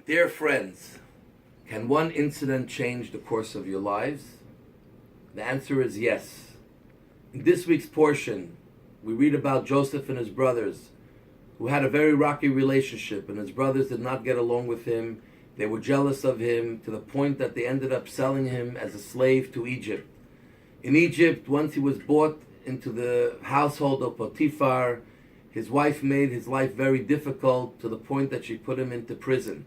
Dear friends, can one incident change the course of your lives? The answer is yes. In this week's portion, we read about Joseph and his brothers, who had a very rocky relationship, and his brothers did not get along with him. They were jealous of him to the point that they ended up selling him as a slave to Egypt. In Egypt, once he was brought into the household of Potiphar, his wife made his life very difficult to the point that she put him into prison.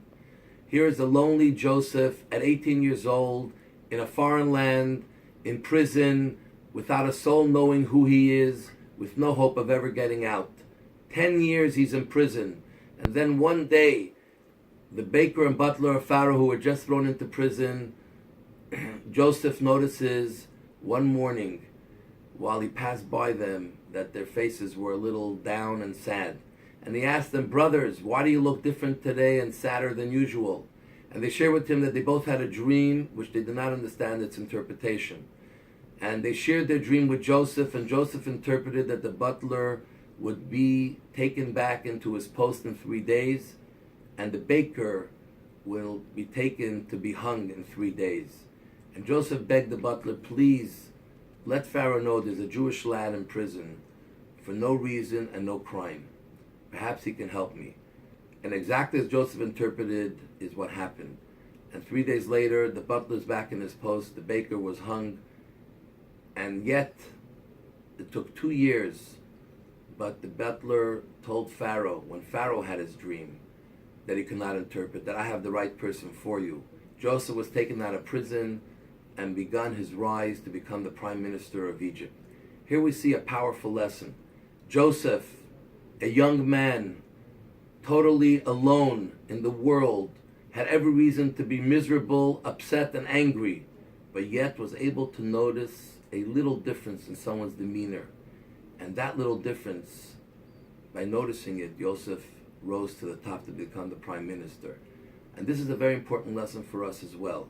Here is a lonely Joseph at 18 years old, in a foreign land, in prison, without a soul knowing who he is, with no hope of ever getting out. 10 years he's in prison, and then one day, the baker and butler of Pharaoh, who were just thrown into prison, Joseph notices one morning, while he passed by them, that their faces were a little down and sad. And he asked them, "Brothers, why do you look different today and sadder than usual?" And they shared with him that they both had a dream which they did not understand its interpretation. And they shared their dream with Joseph, and Joseph interpreted that the butler would be taken back into his post in 3 days, and the baker will be taken to be hung in 3 days. And Joseph begged the butler, "Please, let Pharaoh know there's a Jewish lad in prison for no reason and no crime. Perhaps he can help me." And exactly as Joseph interpreted is what happened. And 3 days later, the butler's back in his post, the baker was hung, and yet it took 2 years. But the butler told Pharaoh, when Pharaoh had his dream, that he could not interpret, that I have the right person for you. Joseph was taken out of prison and begun his rise to become the prime minister of Egypt. Here we see a powerful lesson. Joseph, a young man, totally alone in the world, had every reason to be miserable, upset, and angry, but yet was able to notice a little difference in someone's demeanor. And that little difference, by noticing it, Joseph rose to the top to become the prime minister. And this is a very important lesson for us as well.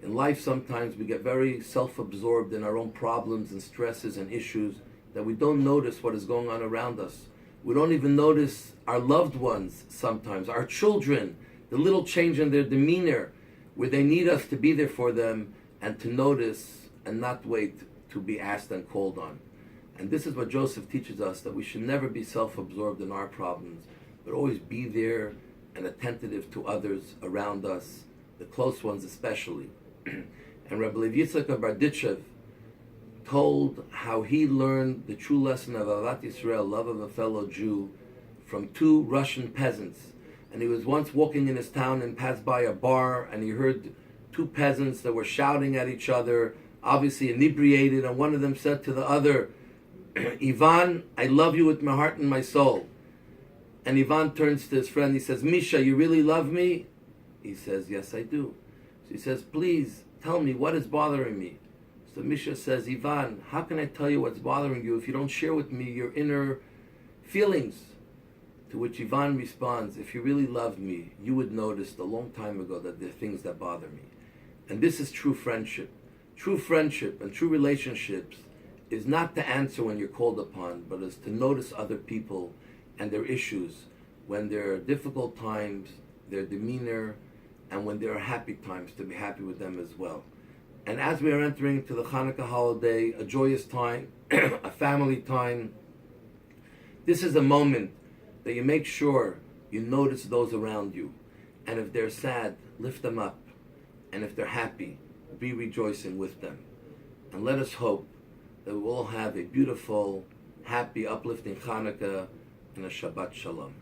In life, sometimes we get very self-absorbed in our own problems and stresses and issues that we don't notice what is going on around us. We don't even notice our loved ones sometimes, our children, the little change in their demeanor, where they need us to be there for them and to notice and not wait to be asked and called on. And this is what Joseph teaches us, that we should never be self-absorbed in our problems, but always be there and attentive to others around us, the close ones especially. And Rabbi Lev Yitzchak of Berditchev told how he learned the true lesson of Ahavat Yisrael, love of a fellow Jew, from 2 Russian peasants. And he was once walking in his town and passed by a bar, and he heard 2 peasants that were shouting at each other, obviously inebriated, and one of them said to the other, "Ivan, I love you with my heart and my soul." And Ivan turns to his friend, he says, "Misha, you really love me?" He says, "Yes, I do." So he says, "Please, tell me, what is bothering me?" So Misha says, "Ivan, how can I tell you what's bothering you if you don't share with me your inner feelings?" To which Ivan responds, "If you really loved me, you would notice a long time ago that there are things that bother me." And this is true friendship. True friendship and true relationships is not to answer when you're called upon, but is to notice other people and their issues, when there are difficult times, their demeanor, and when there are happy times, to be happy with them as well. And as we are entering into the Hanukkah holiday, a joyous time, a family time, this is a moment that you make sure you notice those around you. And if they're sad, lift them up. And if they're happy, be rejoicing with them. And let us hope that we'll all have a beautiful, happy, uplifting Hanukkah and a Shabbat Shalom.